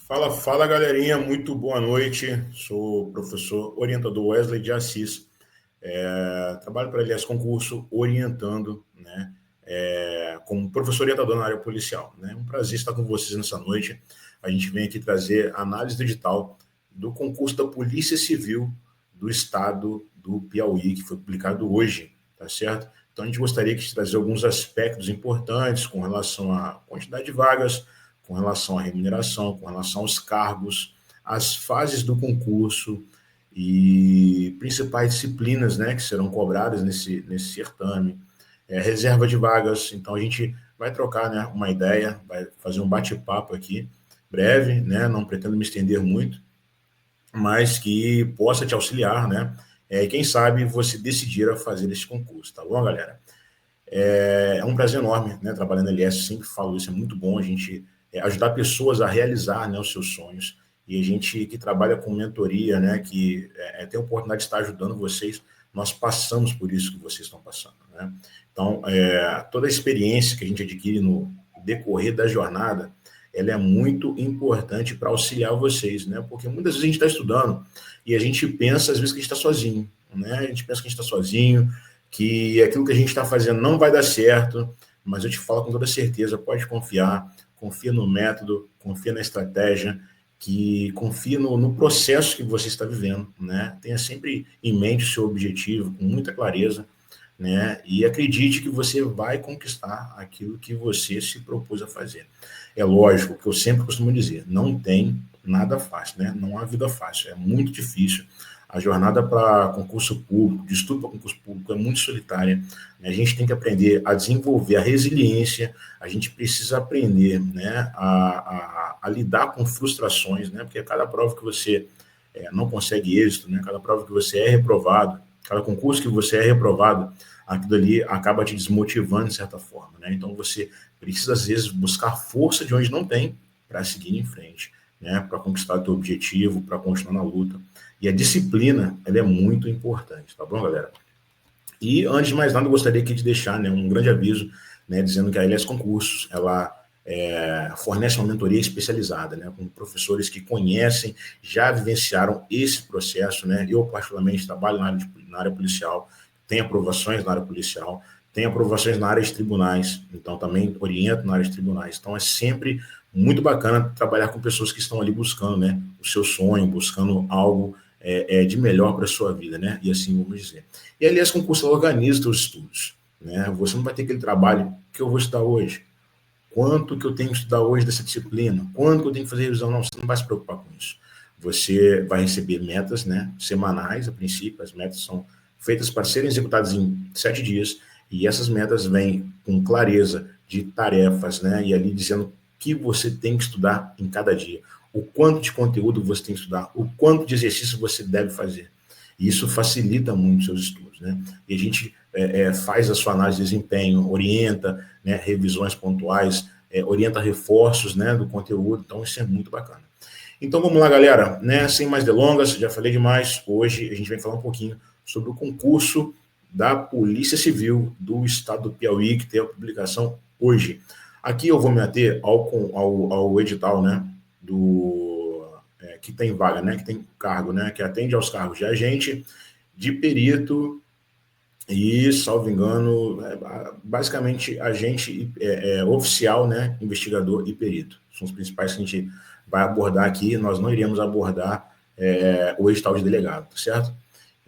Fala galerinha, muito boa noite. Sou o professor orientador Wesley de Assis. Trabalho para a LS Concurso orientando, né, como professor orientador na área policial. Né? Um prazer estar com vocês nessa noite. A gente vem aqui trazer análise do edital do concurso da Polícia Civil do Estado do Piauí, que foi publicado hoje, tá certo? Então a gente gostaria de trazer alguns aspectos importantes com relação à quantidade de vagas, com relação à remuneração, com relação aos cargos, as fases do concurso e principais disciplinas, né, que serão cobradas nesse certame, reserva de vagas. Então a gente vai trocar, né, uma ideia, vai fazer um bate-papo aqui breve, né, não pretendo me estender muito, mas que possa te auxiliar, né, quem sabe você decidir a fazer esse concurso, tá bom, galera? É um prazer enorme, né, trabalhando na LS, sempre falo isso, é muito bom a gente ajudar pessoas a realizar, né, os seus sonhos, e a gente que trabalha com mentoria, né, que tem a oportunidade de estar ajudando vocês, nós passamos por isso que vocês estão passando, né? Então, toda a experiência que a gente adquire no decorrer da jornada, ela é muito importante para auxiliar vocês, né? Porque muitas vezes a gente está estudando e a gente pensa, às vezes, que a gente está sozinho, né? A gente pensa que a gente está sozinho, que aquilo que a gente está fazendo não vai dar certo, mas eu te falo com toda certeza, pode confiar, confia no método, confia na estratégia, que confia no processo que você está vivendo, né? Tenha sempre em mente o seu objetivo com muita clareza, né? E acredite que você vai conquistar aquilo que você se propôs a fazer. É lógico que eu sempre costumo dizer, não tem nada fácil, né? Não há vida fácil, é muito difícil. A jornada para concurso público, de estudo para concurso público é muito solitária. Né? A gente tem que aprender a desenvolver a resiliência, a gente precisa aprender, né, a lidar com frustrações, né? Porque cada prova que você não consegue êxito, né? Cada prova que você é reprovado, cada concurso que você é reprovado, aquilo ali acaba te desmotivando de certa forma, né? Então você precisa às vezes buscar força de onde não tem para seguir em frente, né? Para conquistar o teu objetivo, para continuar na luta. E a disciplina, ela é muito importante, tá bom, galera? E antes de mais nada, eu gostaria aqui de deixar, né, um grande aviso, né, dizendo que a LS Concursos, ela fornece uma mentoria especializada, né, com professores que conhecem, já vivenciaram esse processo, né? Eu, particularmente, trabalho na área policial, tenho aprovações na área policial, tenho aprovações na área de tribunais, então também oriento na área de tribunais. Então é sempre muito bacana trabalhar com pessoas que estão ali buscando, né, o seu sonho, buscando algo de melhor para a sua vida, né? E assim vamos dizer. E aliás, concurso organiza os seus estudos, né? Você não vai ter aquele trabalho que eu vou estudar hoje. Quanto que eu tenho que estudar hoje dessa disciplina? Quanto que eu tenho que fazer revisão? Não, você não vai se preocupar com isso. Você vai receber metas, né, semanais, a princípio. As metas são feitas para serem executadas em 7 dias, e essas metas vêm com clareza de tarefas, né, e ali dizendo o que você tem que estudar em cada dia, o quanto de conteúdo você tem que estudar, o quanto de exercício você deve fazer. E isso facilita muito os seus estudos, né? E a gente faz a sua análise de desempenho, orienta, né, revisões pontuais, orienta reforços, né, do conteúdo, então isso é muito bacana. Então vamos lá, galera, né, sem mais delongas, já falei demais, hoje a gente vai falar um pouquinho sobre o concurso da Polícia Civil do Estado do Piauí, que tem a publicação hoje. Aqui eu vou me ater ao edital, né, que tem vaga, né, que tem cargo, né, que atende aos cargos de agente, de perito e, salvo engano, basicamente agente oficial, né, investigador e perito. São os principais que a gente vai abordar aqui. Nós não iremos abordar o edital de delegado, tá certo?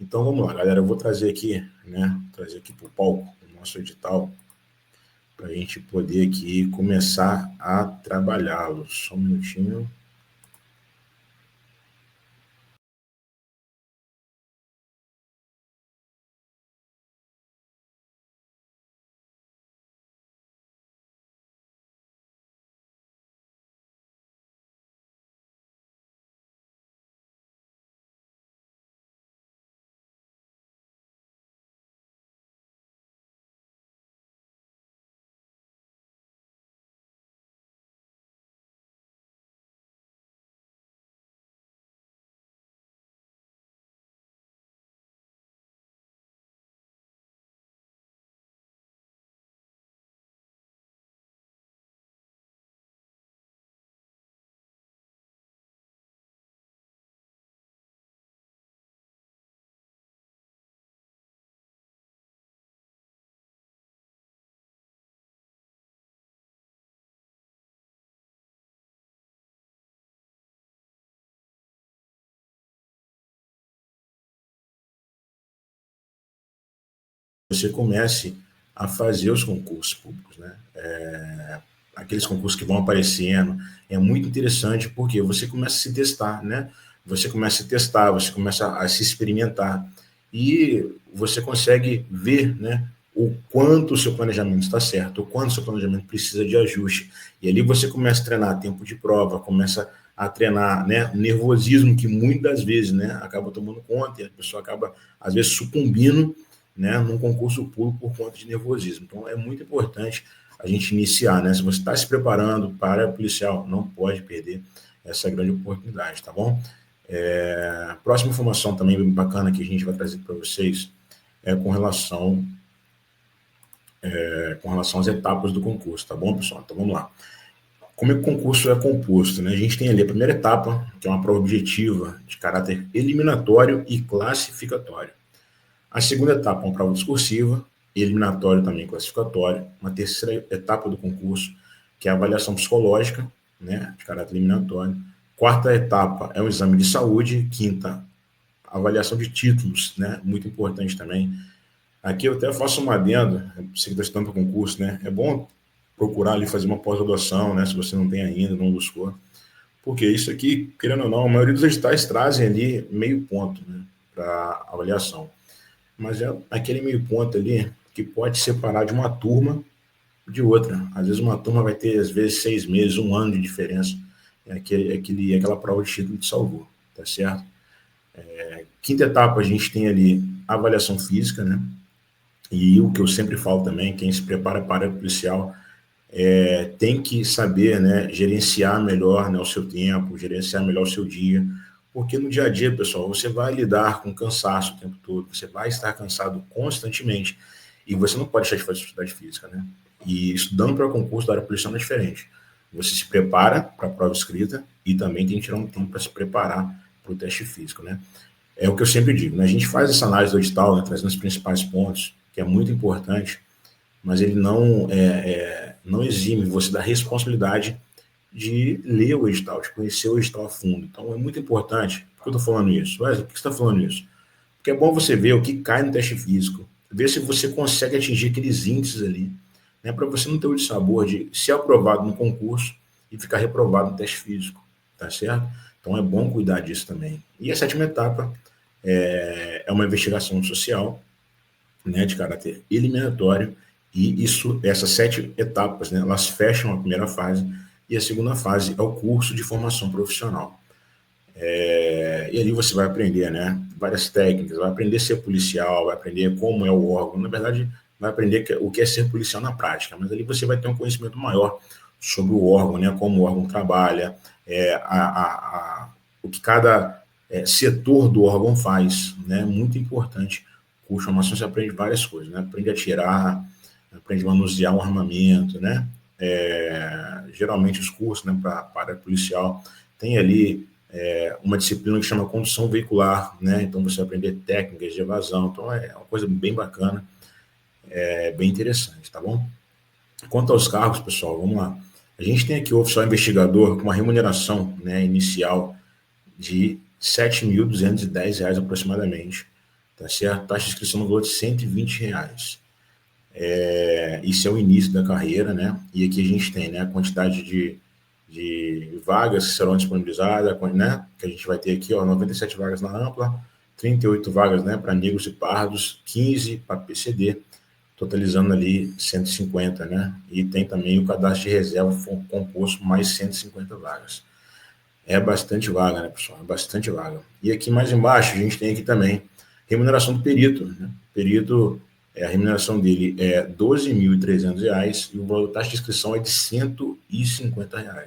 Então vamos lá, galera. Eu vou trazer aqui, né, trazer aqui para o palco o nosso edital para a gente poder aqui começar a trabalhá-lo. Só um minutinho. você comece a fazer os concursos públicos, né? Aqueles concursos que vão aparecendo, é muito interessante porque você começa a se testar, né? Você começa a testar, você começa a se experimentar e você consegue ver, né, o quanto o seu planejamento está certo, o quanto o seu planejamento precisa de ajuste. E ali você começa a treinar tempo de prova, começa a treinar, né, nervosismo, que muitas vezes, né, acaba tomando conta e a pessoa acaba, às vezes, sucumbindo, né, num concurso público por conta de nervosismo. Então, é muito importante a gente iniciar, né? Se você está se preparando para a policial, não pode perder essa grande oportunidade, tá bom? Próxima informação também bem bacana que a gente vai trazer para vocês é com relação às etapas do concurso, tá bom, pessoal? Então, vamos lá. Como é que o concurso é composto, né? A gente tem ali a primeira etapa, que é uma prova objetiva de caráter eliminatório e classificatório. A segunda etapa é uma prova discursiva, eliminatório também classificatório. Uma terceira etapa do concurso, que é a avaliação psicológica, né, de caráter eliminatório. Quarta etapa é um exame de saúde. Quinta, avaliação de títulos, né, muito importante também. Aqui eu até faço uma adenda, você que está estudando para concurso, né, é bom procurar ali fazer uma pós-graduação, né, se você não tem ainda, não buscou, porque isso aqui, querendo ou não, a maioria dos editais trazem ali meio ponto, né, para avaliação. Mas é aquele meio ponto ali que pode separar de uma turma de outra. Às vezes uma turma vai ter, às vezes, 6 meses, 1 ano de diferença. Aquela prova de título te salvou, tá certo? Quinta etapa, a gente tem ali a avaliação física, né? E o que eu sempre falo também, quem se prepara para a área policial tem que saber, né, gerenciar melhor, né, o seu tempo, gerenciar melhor o seu dia, porque no dia a dia, pessoal, você vai lidar com cansaço o tempo todo, você vai estar cansado constantemente, e você não pode deixar de fazer atividade física, né? E estudando para o concurso da área policial não é diferente. Você se prepara para a prova escrita e também tem que tirar um tempo para se preparar para o teste físico, né? É o que eu sempre digo, né? A gente faz essa análise do edital, né, trazendo os principais pontos, que é muito importante, mas ele não exime você da responsabilidade de ler o edital, de conhecer o edital a fundo. Então, é muito importante. Por que eu estou falando isso? Wesley, por que você está falando isso? Porque é bom você ver o que cai no teste físico, ver se você consegue atingir aqueles índices ali, né, para você não ter o dissabor de ser aprovado no concurso e ficar reprovado no teste físico, tá certo? Então, é bom cuidar disso também. E a sétima etapa é uma investigação social, né, de caráter eliminatório, e essas 7 etapas, né, elas fecham a primeira fase, e a segunda fase é o curso de formação profissional. E ali você vai aprender, né, várias técnicas, vai aprender a ser policial, vai aprender como é o órgão, na verdade, vai aprender o que é ser policial na prática, mas ali você vai ter um conhecimento maior sobre o órgão, né, como o órgão trabalha, o que cada setor do órgão faz, né, muito importante. Com formação você aprende várias coisas, né, aprende a atirar, aprende a manusear um armamento, né, geralmente os cursos, né, para a área policial tem ali uma disciplina que chama condução veicular, né? Então você aprender técnicas de evasão, então é uma coisa bem bacana, bem interessante, tá bom? Quanto aos cargos, pessoal, vamos lá. A gente tem aqui o oficial investigador com uma remuneração, né, inicial de R$ 7.210 aproximadamente, tá certo? Taxa de inscrição no valor de R$ 120. Isso é o início da carreira, né? E aqui a gente tem, né, a quantidade de vagas que serão disponibilizadas, né, que a gente vai ter aqui, ó, 97 vagas na ampla, 38 vagas, né, para negros e pardos, 15 para PCD, totalizando ali 150, né, e tem também o cadastro de reserva composto mais 150 vagas. É bastante vaga, né, pessoal, é bastante vaga. E aqui mais embaixo a gente tem aqui também remuneração do perito, né, perito, a remuneração dele é R$ 12.300 e o valor da taxa de inscrição é de R$ 150.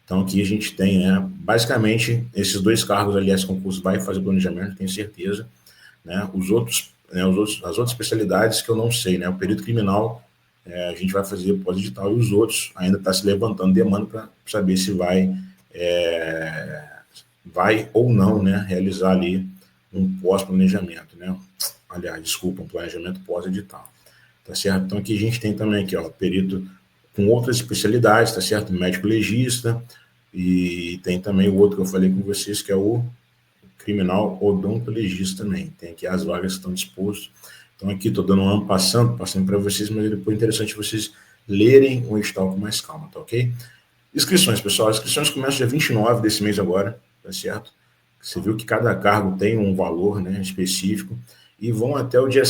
Então, aqui a gente tem, né, basicamente, esses 2 cargos, aliás, concurso vai fazer o planejamento, tenho certeza. Né, as outras especialidades que eu não sei, né, o perito criminal, a gente vai fazer pós-edital, e os outros ainda está se levantando demanda para saber se vai ou não, né, realizar ali um pós-planejamento, né? Aliás, desculpa, um planejamento pós-edital, tá certo? Então, aqui a gente tem também aqui, ó, perito com outras especialidades, tá certo? Médico legista, e tem também o outro que eu falei com vocês, que é o criminal odontologista também. Tem aqui as vagas que estão dispostas. Então, aqui estou dando um passando para vocês, mas depois é interessante vocês lerem o edital com mais calma, tá ok? Inscrições, pessoal. As inscrições começam dia 29 desse mês agora, tá certo? Você viu que cada cargo tem um valor, né, específico, e vão até o dia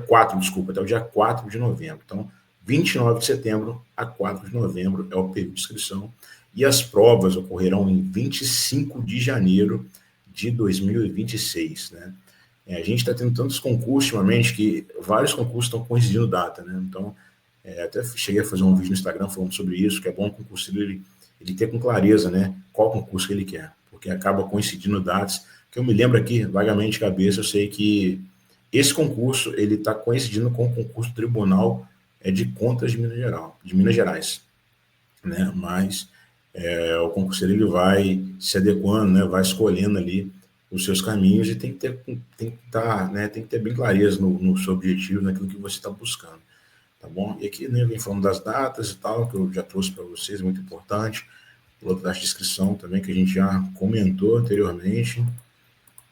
4, desculpa, até o dia 4 de novembro. Então, 29 de setembro a 4 de novembro é o período de inscrição, e as provas ocorrerão em 25 de janeiro de 2026, né? A gente está tendo tantos concursos ultimamente que vários concursos estão coincidindo data, né? Então, até cheguei a fazer um vídeo no Instagram falando sobre isso, que é bom o concurso ele ter com clareza, né, qual concurso que ele quer, porque acaba coincidindo datas, que eu me lembro aqui, vagamente de cabeça, eu sei que esse concurso, ele está coincidindo com o concurso do Tribunal de Contas de Minas Gerais, né, mas o concurseiro ele vai se adequando, né, vai escolhendo ali os seus caminhos e tem que ter bem clareza no seu objetivo, naquilo que você está buscando. Tá bom? E aqui, né, vem falando das datas e tal, que eu já trouxe para vocês, muito importante. O outro taxa de inscrição também, que a gente já comentou anteriormente.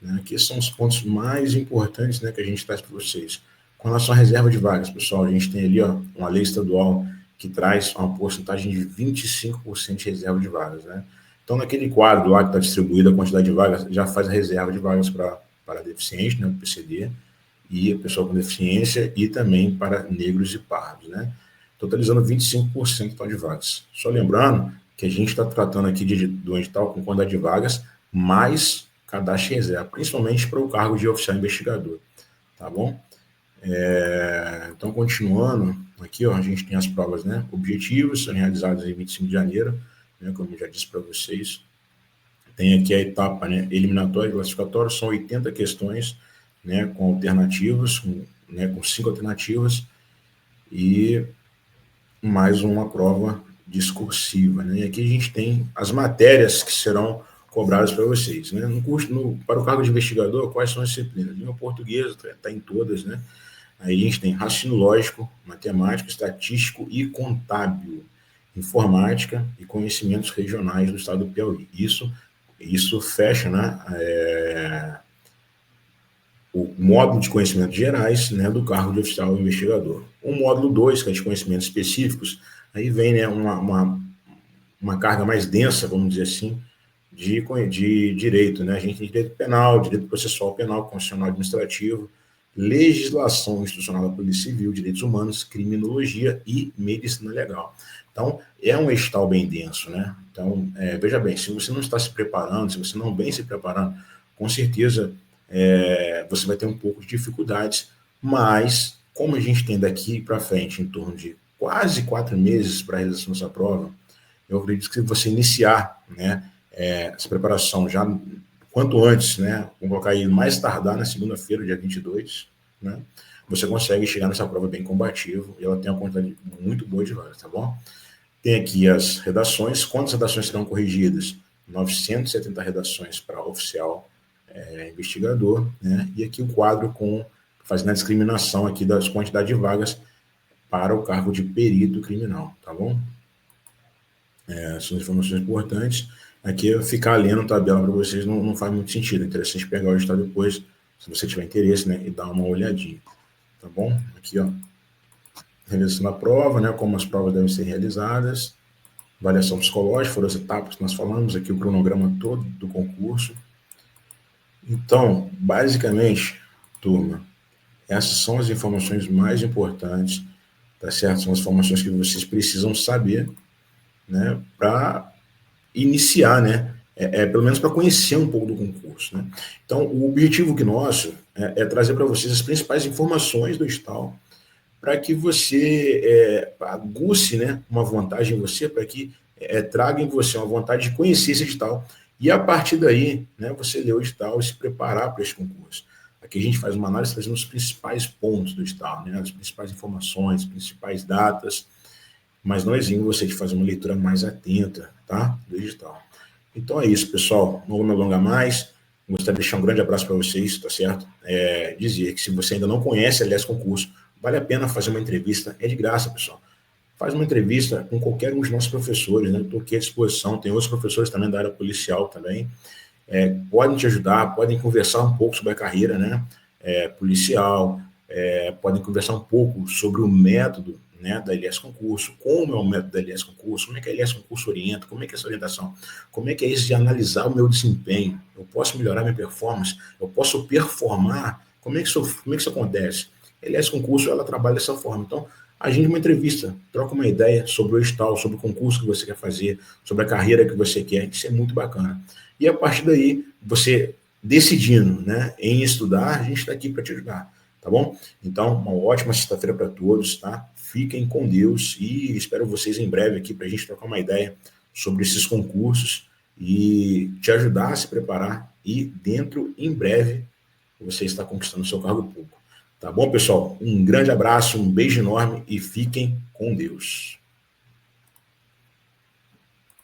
Né? Aqui são os pontos mais importantes, né, que a gente traz para vocês. Com relação à reserva de vagas, pessoal, a gente tem ali, ó, uma lei estadual que traz uma porcentagem de 25% de reserva de vagas, né? Então, naquele quadro lá que está distribuída a quantidade de vagas, já faz a reserva de vagas para deficiente, né, o PCD, e a pessoa com deficiência, e também para negros e pardos, né? Totalizando 25% de vagas. Só lembrando que a gente está tratando aqui do edital com quantidade de vagas, mais cadastro em reserva, principalmente para o cargo de oficial investigador, tá bom? Então, continuando, aqui ó, a gente tem as provas, né? Objetivos, são realizadas em 25 de janeiro, né, como eu já disse para vocês. Tem aqui a etapa, né, eliminatória e classificatória, são 80 questões, né, com alternativas, com 5 alternativas, e mais uma prova discursiva, né? E aqui a gente tem as matérias que serão cobradas para vocês, né? Para o cargo de investigador, quais são as disciplinas? Língua portuguesa, está em todas, né? Aí a gente tem raciocínio lógico, matemático, estatístico e contábil, informática e conhecimentos regionais do estado do Piauí. Isso fecha, né, o módulo de conhecimentos gerais, né, do cargo de oficial investigador. O módulo 2, que é de conhecimentos específicos, aí vem, né, uma carga mais densa, vamos dizer assim, de direito, né? A gente tem direito penal, direito processual penal, constitucional administrativo, legislação institucional da Polícia Civil, direitos humanos, criminologia e medicina legal. Então, é um edital bem denso, né? Então, veja bem, se você não está se preparando, se você não vem se preparando, com certeza você vai ter um pouco de dificuldades, mas como a gente tem daqui para frente em torno de quase 4 meses para a realização dessa prova, eu acredito que se você iniciar, né, essa preparação já quanto antes, né, vamos colocar aí mais tardar na segunda-feira, dia 22, né, você consegue chegar nessa prova bem combativo, e ela tem uma quantidade muito boa de vagas, tá bom? Tem aqui as redações, quantas redações serão corrigidas? 970 redações para oficial investigador, né, e aqui o quadro fazendo a discriminação aqui das quantidades de vagas para o cargo de perito criminal, tá bom? São informações importantes. Aqui, eu ficar lendo tabela para vocês não faz muito sentido. É interessante pegar o edital depois, se você tiver interesse, né, e dar uma olhadinha. Tá bom? Aqui, ó, realização da prova, né, como as provas devem ser realizadas, avaliação psicológica, foram as etapas que nós falamos, aqui o cronograma todo do concurso. Então, basicamente, turma, essas são as informações mais importantes, tá certo? São as informações que vocês precisam saber, né, para iniciar, né, pelo menos para conhecer um pouco do concurso, né? Então, o objetivo nosso é trazer para vocês as principais informações do edital, para que você aguce, né, uma vantagem em você, para que traga em você uma vontade de conhecer esse edital, e a partir daí, né, você lê o edital e se preparar para esse concurso. Aqui a gente faz uma análise trazendo os principais pontos do edital, né, as principais informações, as principais datas, mas não exime você de fazer uma leitura mais atenta, tá, do edital. Então é isso, pessoal. Não vou me alongar mais. Gostaria de deixar um grande abraço para vocês, tá certo? Dizer que se você ainda não conhece, aliás, concurso, vale a pena fazer uma entrevista. É de graça, pessoal. Faz uma entrevista com qualquer um dos nossos professores, né? Estou aqui à disposição. Tem outros professores também da área policial também. Podem te ajudar, podem conversar um pouco sobre a carreira, né? Policial, podem conversar um pouco sobre o método, né, da LS Concurso, como é o método da LS Concurso, como é que a LS Concurso orienta, como é que é essa orientação, como é que é isso de analisar o meu desempenho, eu posso melhorar minha performance, eu posso performar, como é que isso acontece? A LS Concurso, ela trabalha dessa forma. Então, agende uma entrevista, troca uma ideia sobre o edital, sobre o concurso que você quer fazer, sobre a carreira que você quer, isso é muito bacana. E a partir daí, você decidindo, né, em estudar, a gente está aqui para te ajudar, tá bom? Então, uma ótima sexta-feira para todos, tá? Fiquem com Deus e espero vocês em breve aqui para a gente trocar uma ideia sobre esses concursos e te ajudar a se preparar e dentro, em breve, você está conquistando o seu cargo público. Tá bom, pessoal? Um grande abraço, um beijo enorme e fiquem com Deus.